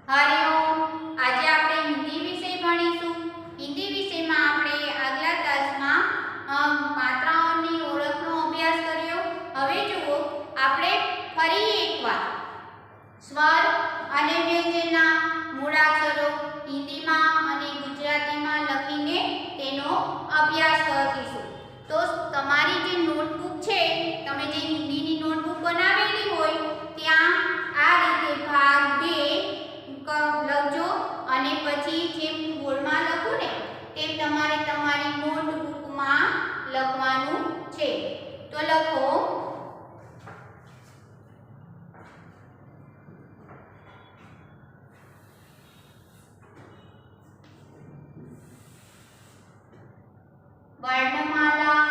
હરિઓમ. આજે આપણે હિન્દી વિષય ભણીશું. હિન્દી વિષયમાં આપણે આગલા ક્લાસમાં માત્રાઓની ઓળખનો અભ્યાસ કર્યો. હવે જુઓ, આપણે ફરી એકવાર સ્વર અને વ્યંજનના મૂળાક્ષરો હિન્દીમાં અને ગુજરાતીમાં લખીને તેનો અભ્યાસ કરીશું. તો તમારી જે નોટબુક છે, તમે જે હિન્દીની નોટબુક બનાવેલી હોય ત્યાં આ રીતે ભાગ 2 લખજો અને પછી જેમ બોર્ડમાં લખું ને તેમ તમારે તમારી નોટબુકમાં લખવાનું છે. તો લખો વર્ણમાલા,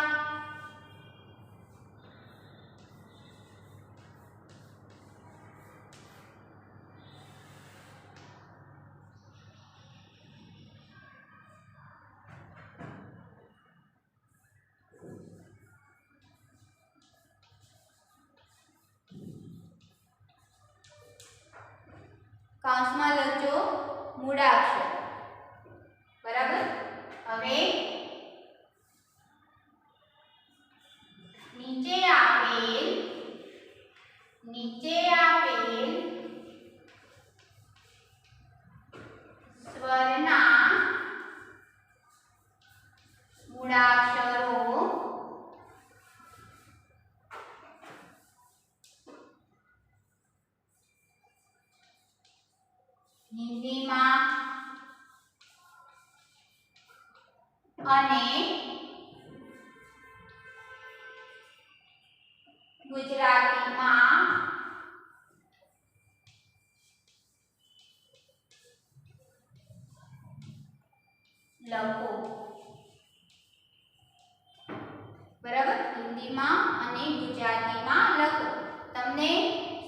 કૌંસમાં લખજો મૂળાક્ષર. બરાબર. હવે નીચે આપેલ સ્વરના મૂળાક્ષરો હિન્દીમાં અને ગુજરાતીમાં લખો. બરાબર. હિન્દીમાં અને ગુજરાતીમાં લખો. તમને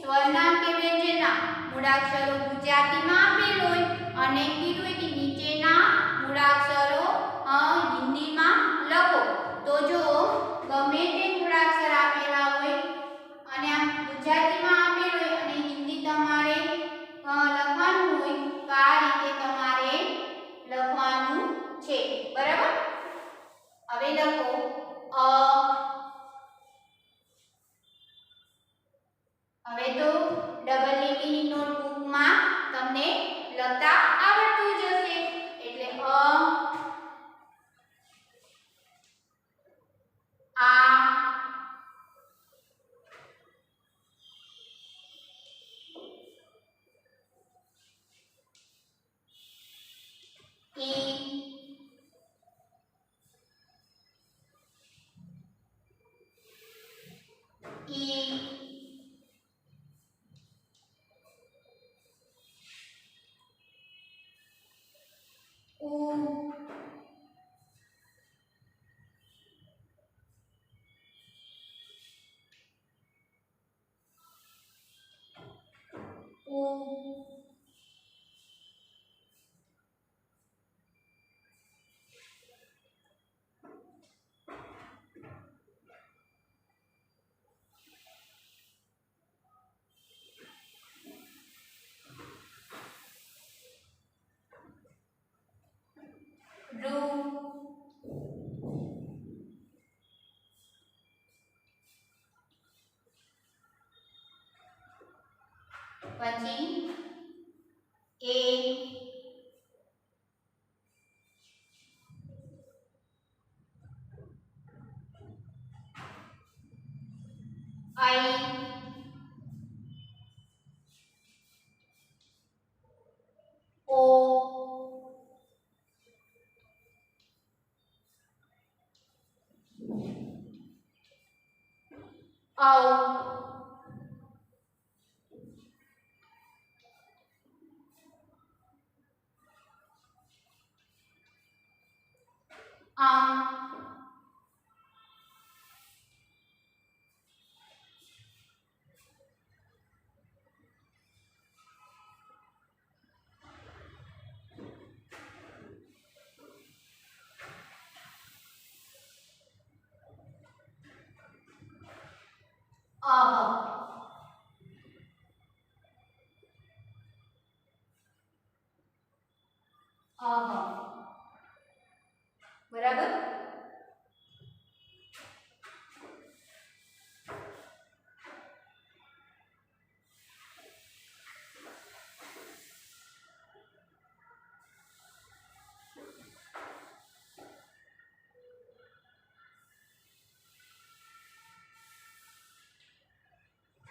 સ્વરના કે વ્યંજનના મૂળાક્ષરો ગુજરાતીમાં આપેલ હોય અને કીધું હોય કે નીચેના મૂળાક્ષરો હિન્દીમાં લખો. તો જો ગમે તે મૂળાક્ષર આપેલા હોય અને આ ગુજરાતીમાં આપેલ હોય અને હિન્દી તમારે લખવાનું હોય તો આ રીતે તમારે લખવાનું છે. બરાબર. હવે લખો હવે તો ડબલ લીટીની નોટબુકમાં તમને લખતા આવડતું જ હશે. એટલે આ ઈ ઉ પછી એ આઈ ઓ ઔ અહ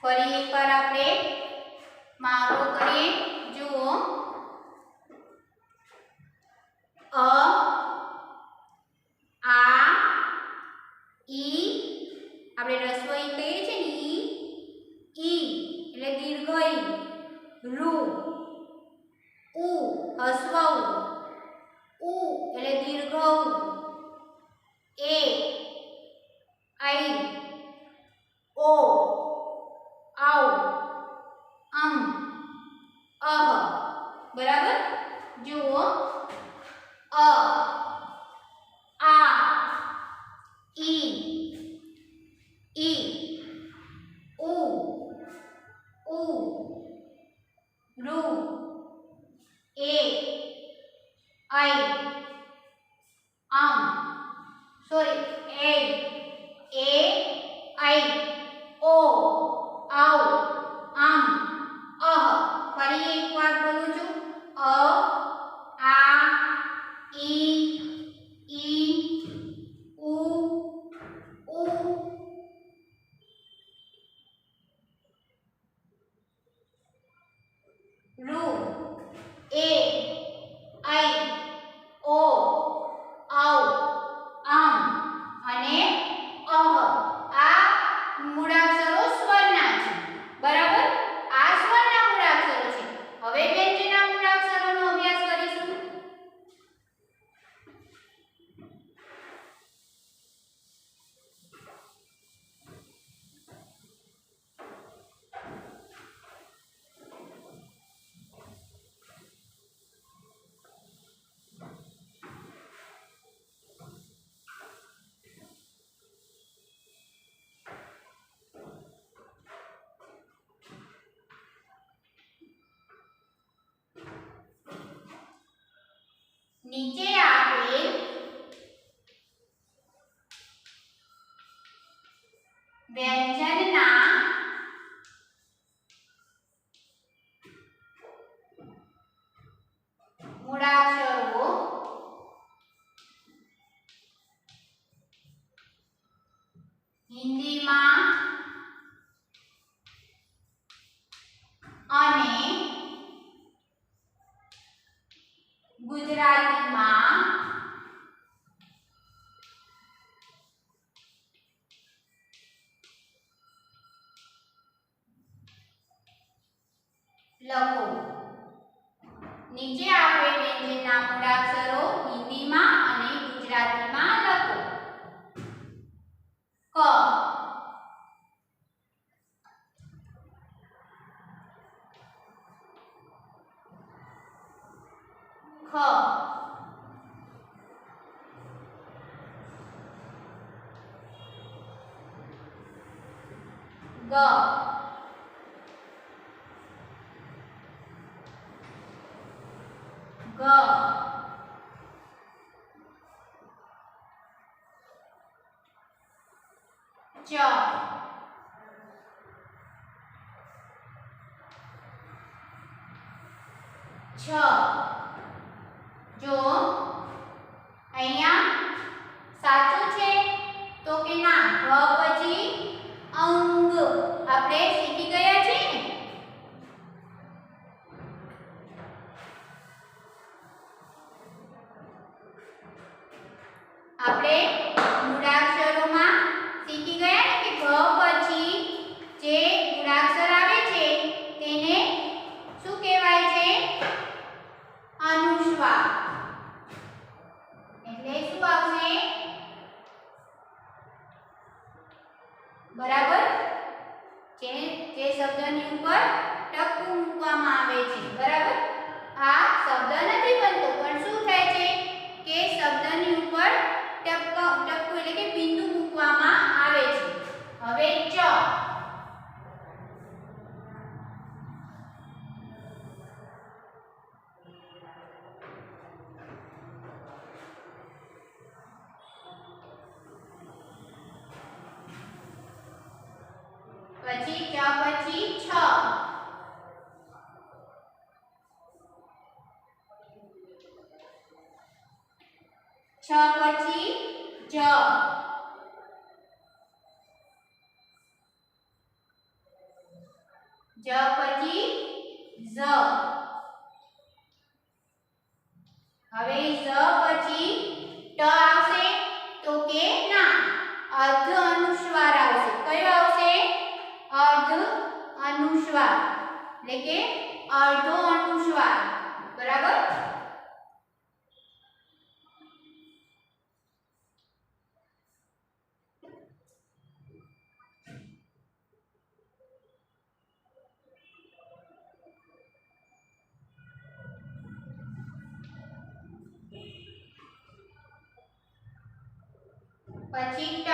ફરી એકવાર આપણે મહાવરો કરીએ. જુઓ, અ, આ, ઈ, આપણે રસ્વ ઈ કહીએ છીએ ને, ઈ એટલે દીર્ઘ ઈ, રૂ, ઉ હસ્વ ઉ એટલે દીર્ઘ ઉ, એ, આઈ, ઓ, આઉ, અહ. બરાબર. જુઓ, અ, આ, ઈ, ઉ, રૂ, એ, આઈ, સોરી, એ, આઈ, ઓ, આઉ, અહ. ફરી એકવાર બોલું છું. અ, આ, ઈ, ઉ, રૂ, એ, આઈ, ઓ, આઉ, અને અહ. આ મૂળાક્ષરો સ્વરના છે. બરાબર. આ સ્વરના મૂળાક્ષરો છે. હવે વ્યંજનના મૂળાક્ષરોનો અભ્યાસ કરીશું. નીચે આપેલ વ્યંજનના મૂળાક્ષરો હિન્દીમાં અને ગુજરાતીમાં લખો. નીચે આપેલ વ્યંજનના મૂળાક્ષરો હિન્દીમાં અને ગુજરાતીમાં લખો. ક, ખ, ગ, ગ, ચ, છ. જો અહીંયા સાચું છે તો કે ના, ગ પછી અંગ આપણે શીખી ગયા છીએ ને. આપણે મૂળાક્ષરોમાં શીખી ગયા ને કે ગ પછી જે મૂળાક્ષર આવે છે તેને શું કહેવાય છે? અનુસ્વાર. એટલે શું આવશે? બરાબર. જે શબ્દની ઉપર ટપકું મૂકવામાં આવે છે. બરાબર. આ શબ્દ નથી બનતો પણ શું થાય છે કે શબ્દની ઉપર ટપકું એટલે કે બિંદુ મૂકવામાં આવે છે. હવે ચ, પછી ચ પછી છ, છ પછી જ, જ પછી ઝ. હવે ઝ પછી ટ આવશે તો કે ના, અર્ધ અનુસ્વાર આવશે. કયો આવશે? અર્ધ અનુસ્વાર, એટલે કે અર્ધો અનુસ્વાર. બરાબર. પછી ટ,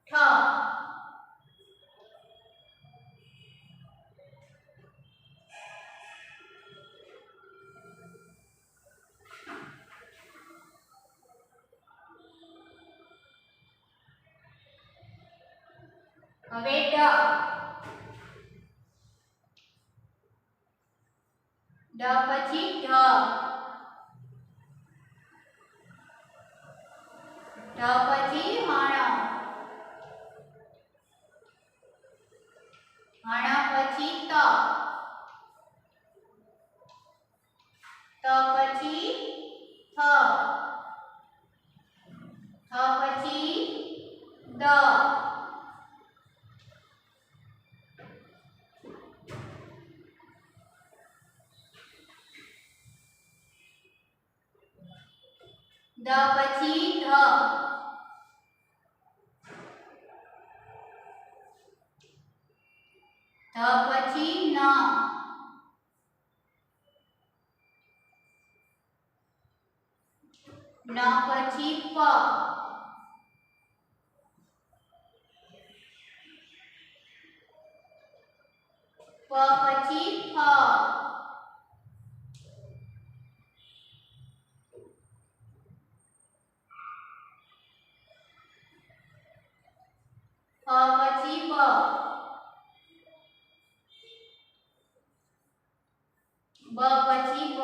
ઠ, હવે ડ, ડ પછી ઢ, ઢ પછી હણ, હણ પછી ત, ત પછી થ, થ પછી દ, દ પછી ધ, ધ પછી ન, ન પછી પ, પ પછી ફ, ફ પછી બ, બ પછી વ,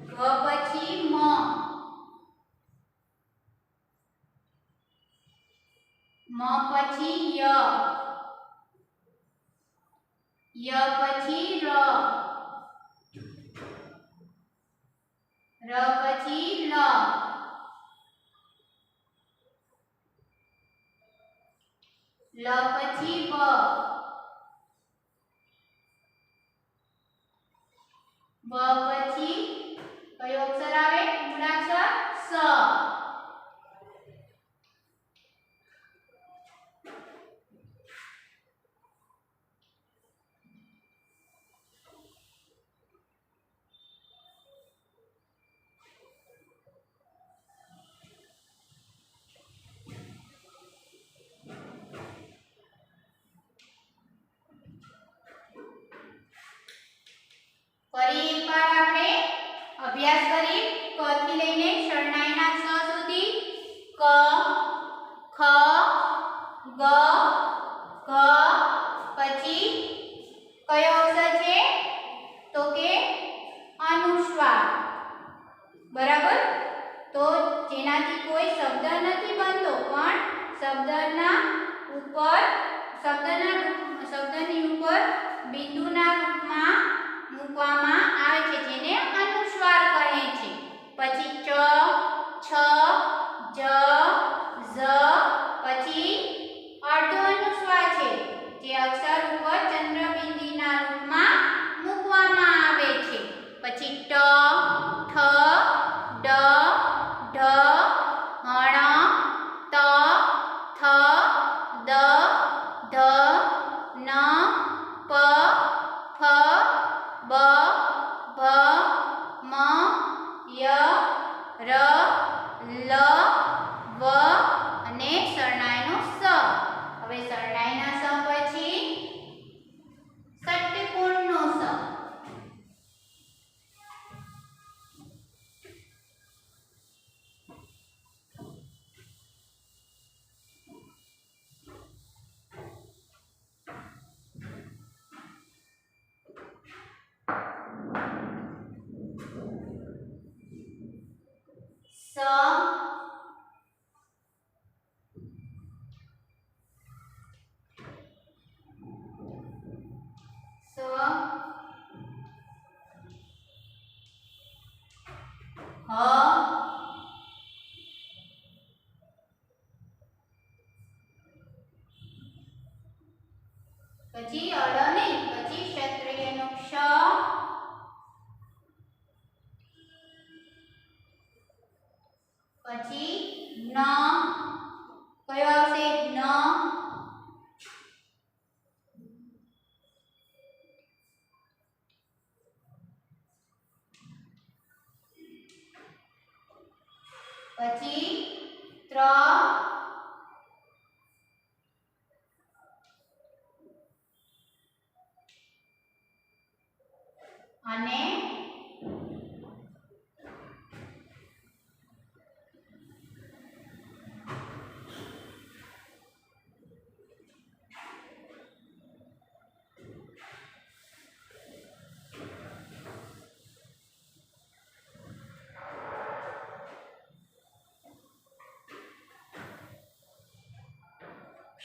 વ પછી મ, મ પછી ય, ય પછી ર, ર પછી લ, લ પછી વ, વ પછી કયો અક્ષર આવે? મૂળાક્ષર સ. ફરી એકવાર આપણે અભ્યાસ કરી ક થી લઈને શરણાઈના સ સુધી. ક, ખ, ગ, ઘ, પછી કયો અક્ષર છે? તો કે અનુસ્વાર. બરાબર. તો જેનાથી કોઈ શબ્દ નથી બનતો, પણ શબ્દના ઉપર શબ્દની ઉપર બિંદુના રૂપમાં મૂકવામાં આવે છે, જેને અનુસ્વાર કહે છે. પછી ચ, છ, જ, ઝ, પછી અર્ધ અનુસ્વાર છે, જે અક્ષર ઉપર ચંદ્રબિંદુના રૂપમાં મૂકવામાં આવે છે. પછી ટ, ઠ, ડ, ઢ, હણ, ત, થ, દ, ધ, ન, પ, ફ, બ, ભ, મ, ય, ર, લ, વ અને શરણાઈનો સ. હવે શરણાઈના સ પછી ષટ્કોણનો સ. સ સ હ પછી અડ નહીં, પછી ક્ષત્રિયનો ક્ષ, પછી ન, કયો આવશે ન, પછી ત્ર, અને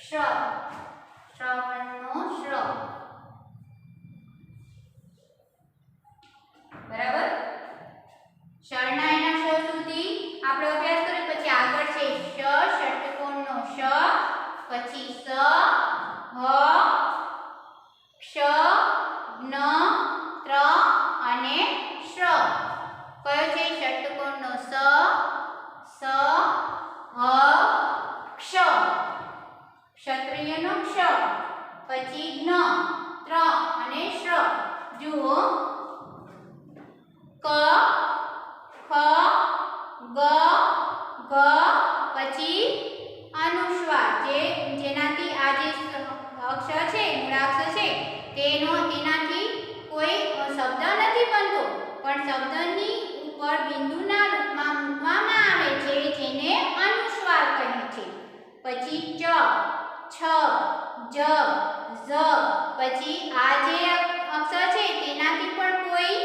શ્ર, શ્રવણનો શ્ર. બરાબર. શરણાઈના શ સુધી આપણે અભ્યાસ કર્યો. પછી આગળ છે શ, ષટ્કોણનો શ, પછી સ, હ, ક્ષ, જ્ઞ, ત્ર અને શ્ર. કયો છે ષટ્કોણનો સ, સ, હ, ક્ષ, ક્ષત્રિયનો ક્ષ, પછી જ્ઞ, ત્ર અને શ્ર. જુઓ ક, ખ, ગ, ઘ, પછી અનુસ્વાર જેનાથી આ જે અક્ષર છે, મૂળાક્ષર છે, તેનાથી કોઈ શબ્દ નથી બનતો, પણ શબ્દની ઉપર બિંદુના રૂપમાં મૂકવામાં આવે છે, જેને અનુસ્વાર કહે છે. પછી ચ, છ, જ, ઝ, પછી આ જે અક્ષર છે તેનાથી પણ કોઈ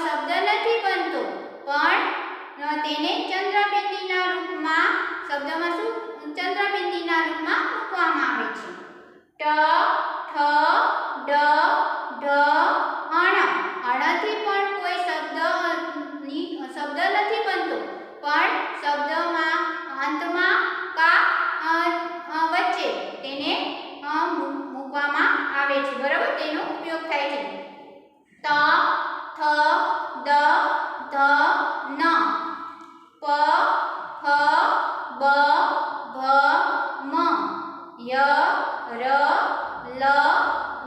શબ્દ નથી બનતો, પણ તેને ચંદ્રબિંદુના રૂપમાં, શબ્દમાં શું ચંદ્રબિંદુના રૂપમાં મૂકવામાં આવે છે. ટ, ઠ, ડ, ઢ, અણ. અણથી પણ કોઈ શબ્દ નથી બનતો, પણ શબ્દમાં અંતમાં કા વચ્ચે તેને મૂકવામાં આવે છે. બરાબર, તેનો ઉપયોગ થાય છે. ત, થ, દ, ધ, ન, પ, ફ, બ, ભ, મ, ય, ર, લ,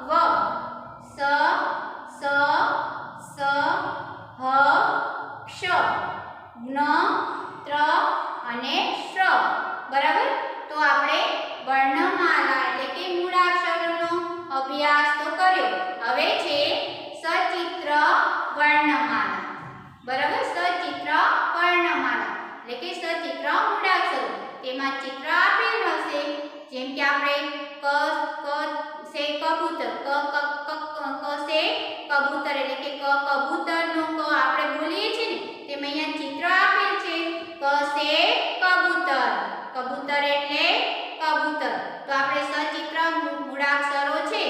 વ, સ, સ, સ, હ, ક્ષ, જ્ઞ, ત્ર અને શ્ર. બરાબર. તો આપણે વર્ણમાલા એટલે કે મૂળાક્ષરોનો અભ્યાસ તો કર્યો. હવે છે સચિત્ર વર્ણમાલા. બરાબર, સચિત્ર વર્ણમાલા એટલે કે સચિત્ર મૂળાક્ષરો. તેમાં ચિત્ર આપેલ હશે, જેમ કે આપણે ક સે કબૂતર, ક સે કબૂતર એટલે કે કબૂતરનો ક આપણે બોલીએ છીએ ને, તેમ અહીંયા ચિત્ર આપેલ છે. ક સે કબૂતર, કબૂતર એટલે કબૂતર. તો આપણે સચિત્ર મૂળાક્ષરો છે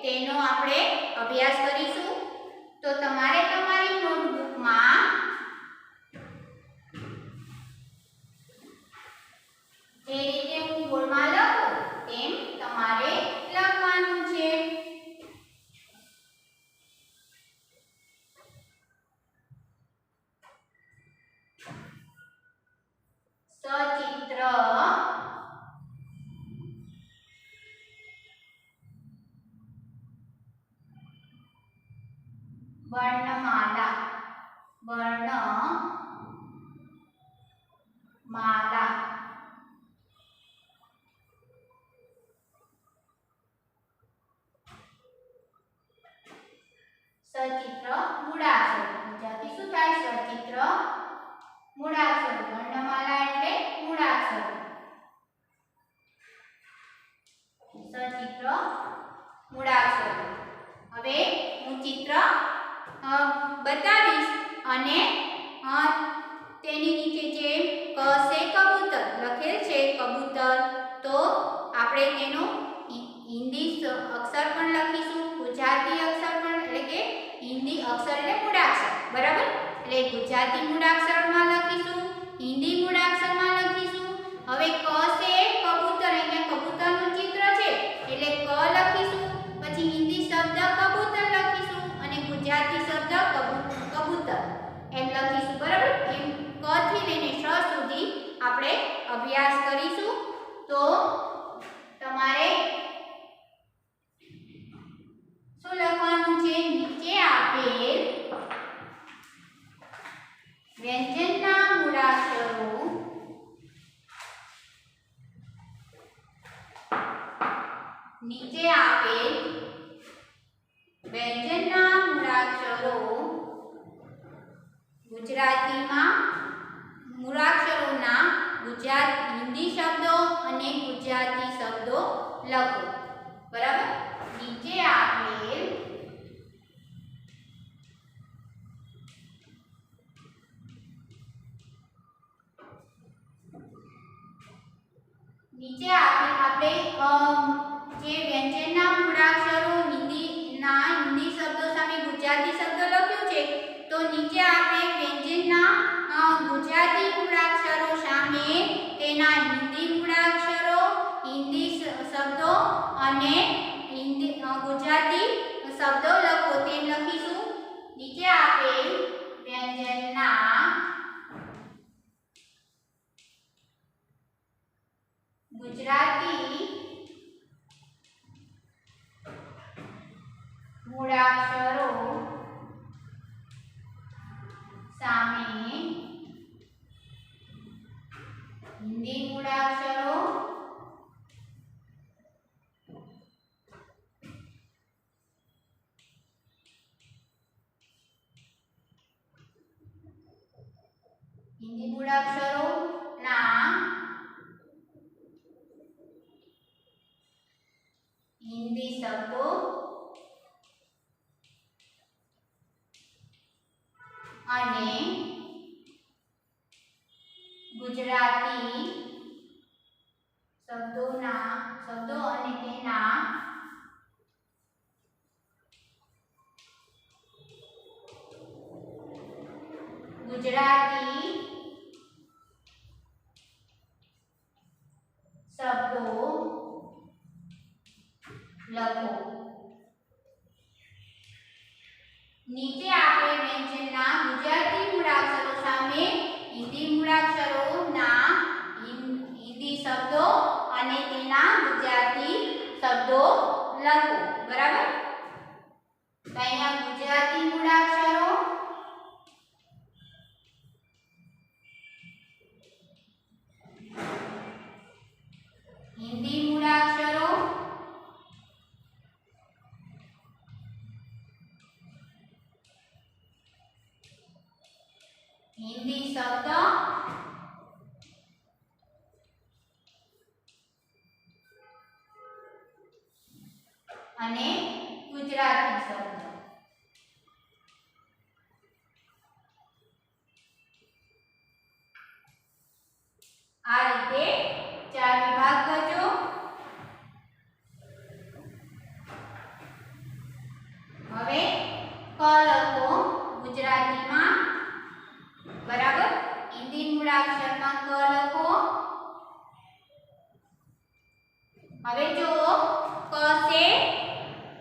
તેનો આપણે અભ્યાસ કરીશું. તો તમારે તમારી નોટબુકમાં જે રીતે હું બોર્ડમાં લખું તેમ તમારે લખવાનું છે. સચિત્ર ગુજરાતી મૂળાક્ષરમાં લખીશું, હિન્દી મૂળાક્ષરમાં લખીશું. હવે ક છે કબૂતર, અહીંયા કબૂતરનું ચિત્ર છે એટલે ક લખીશું. પછી હિન્દી શબ્દ કબૂતર લખીશું અને ગુજરાતી શબ્દ કબૂતર એમ લખીશું. બરાબર? એમ ક થી લઈને શ સુધી આપણે અભ્યાસ કરીશું. તો તમારે શું લખવાનું છે? નીચે આપેલ વ્યંજનના મૂળાક્ષરો નીચે આપેલ વ્યંજનના મૂળાક્ષરો ગુજરાતીમાં મૂળાક્ષરોના હિન્દી શબ્દો અને ગુજરાતી શબ્દો લખો. બરાબર? નીચે આપેલ આપણે જે વ્યંજનના મૂળાક્ષરો હિન્દી શબ્દો સામે ગુજરાતી શબ્દો લખ્યું છે, તો નીચે આપણે વ્યંજનના ગુજરાતી મૂળાક્ષરો સામે તેના હિન્દી મૂળાક્ષરો, હિન્દી શબ્દો અને ગુજરાતી શબ્દો લખો તેમ લખીશું. નીચે આપેલ વ્યંજનના ગુજરાતી મૂળાક્ષરો સામે હિન્દી મૂળાક્ષરો ના હિન્દી શબ્દો અને ગુજરાતી શબ્દો અને તેના ગુજરાતી શબ્દો લખો. નીચે આપેલ વ્યંજનના ગુજરાતી મૂળાક્ષરો સામે હિન્દી મૂળાક્ષરોના હિન્દી શબ્દો અને તેના ગુજરાતી શબ્દો લખો. બરાબર? તો અહીંયા ગુજરાતી મૂળાક્ષરો હિન્દી મૂળાક્ષરો હિન્દી શબ્દ અને ગુજરાતી શબ્દ. આ રીતે 4 વિભાગ કરજો. હવે ક લખો ગુજરાતીમાં. બરાબર? હિન્દી મૂળાક્ષરમાં ક લખો. હવે જો ક છે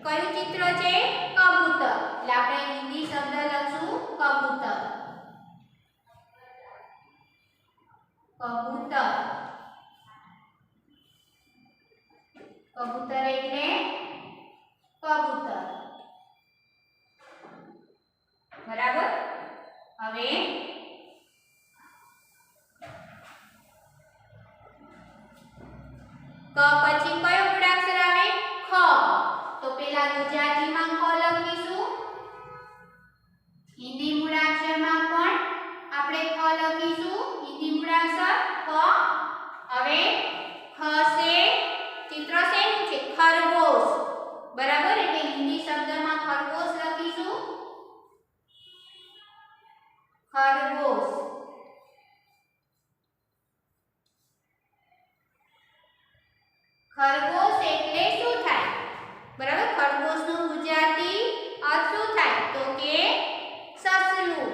કયું ચિત્ર છે? કબૂતર. એટલે આપણે હિન્દી શબ્દ લખશું કબૂતર. કબૂતર. કબૂતર એટલે કબૂતર. બરાબર? હવે ક પછી કયો મૂળાક્ષર આવે? ખ. તો પેલા ગુજરાતીમાં ખ લખીશું, હિન્દી મૂળાક્ષરમાં પણ આપણે ખ લખીશું, હિન્દી મૂળાક્ષર ખ. હવે ખ છે ચિત્ર શેનું છે? ખરગોશ. બરાબર? એટલે હિન્દી શબ્દમાં ખરગોશ લખીશું. ખરગોશ. ખરગોશ એટલે શું થાય? બરાબર? ખરગોશનું ગુજરાતી અર્થ શું થાય? તો કે સસલું.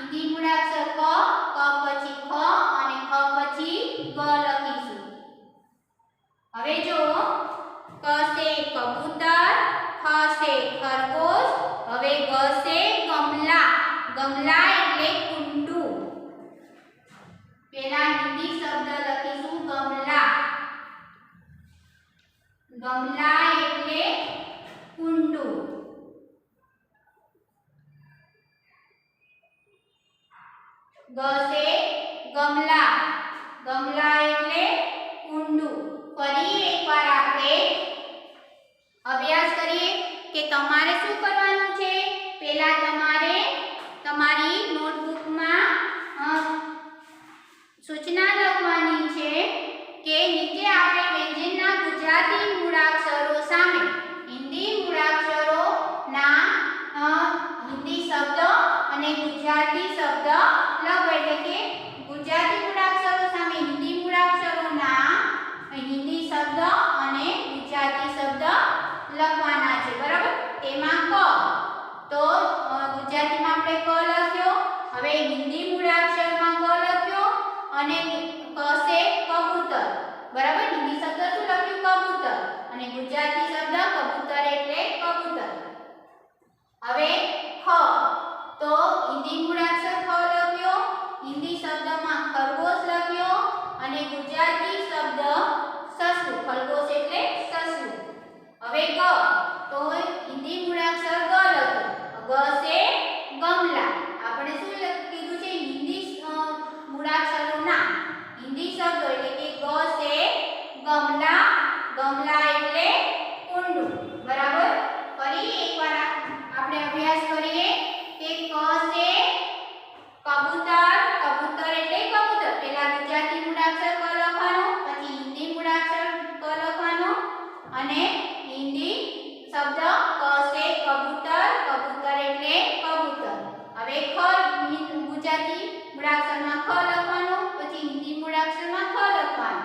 હિન્દી મૂળાક્ષર ક પછી ખ અને ખ પછી ગ લખીશું. હવે જો ક સે કબૂતર, ખ સે ખરગોશ, હવે ગ સે ગમલા. ગમલા એટલે કુંડું. પહેલા હિન્દી શબ્દ લખીશું ગમલા. ગમલા એટલે કુંડું. ગ સે ગમલા. ગમલા એટલે કુંડું. ફરી એકવાર આપણે અભ્યાસ કરીએ કે તમારે શું કરવાનું છે. પહેલા તમારે તમારી નોટબુકમાં સૂચના લખવાની છે કે નીચે આપણે વ્યંજનના ગુજરાતી મૂળાક્ષરો સામે હિન્દી મૂળાક્ષરોના હિન્દી શબ્દ અને ગુજરાતી શબ્દ લખો. એટલે કે ગુજરાતી મૂળાક્ષરો સામે હિન્દી મૂળાક્ષરોના હિન્દી શબ્દ અને ગુજરાતી શબ્દ લખવાના છે. બરાબર. તેમાં ક તો ગુજરાતીમાં આપણે ક લખ્યો. હવે હિન્દી મૂળાક્ષરમાં ક લખ્યો અને ક સે કબૂતર. બરાબર. હિન્દી શબ્દ શું લખ્યું? કબૂતર. અને ગુજરાતી શબ્દ કબૂતર એટલે કબૂતર. હવે ખ તો હિન્દી મૂળાક્ષર ખ લખ્યો, હિન્દી શબ્દમાં ખરગોશ લખ્યો અને ગુજરાતી શબ્દ સસલું. ખરગોશ એટલે સસલું. હવે ગ તો હિન્દી મૂળાક્ષર ગ લખ્યો. ગ સે ગમલા. આપણે શું કીધું છે? હિન્દી મૂળાક્ષરોના હિન્દી શબ્દો એટલે કે ગ સે ગમલા. ગમલા એટલે કુંડું. બરાબર. ફરી એકવાર આપણે અભ્યાસ કરીએ કે ક સે કબૂતર. કબૂતર એટલે કબૂતર. પહેલા ગુજરાતી મૂળાક્ષર ક લખવાનો, પછી હિન્દી મૂળાક્ષર ક લખવાનો અને હિન્દી શબ્દ ક સે કબૂતર. કબૂતર એટલે કબૂતર. હવે ખ ગુજરાતી મૂળાક્ષરમાં ખ લખવાનો, પછી હિન્દી મૂળાક્ષરમાં ખ લખવાનો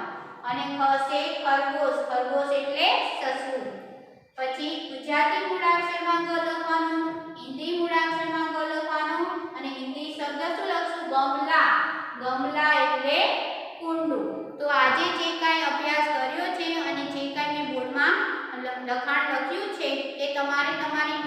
અને ખ સે ખરગોશ. ખરગોશ એટલે સસલું. પછી ગુજરાતી મૂળાક્ષરમાં ગ લખવાનું, હિન્દી મૂળાક્ષરમાં ગ લખવાનું અને હિન્દી શબ્દ શું લખશું? ગમલા. ગમલા એટલે કુંડું. તો આજે જે કાંઈ અભ્યાસ કર્યો છે અને જે કાંઈ મેં બોર્ડમાં લખાણ લખ્યું છે એ તમારે તમારી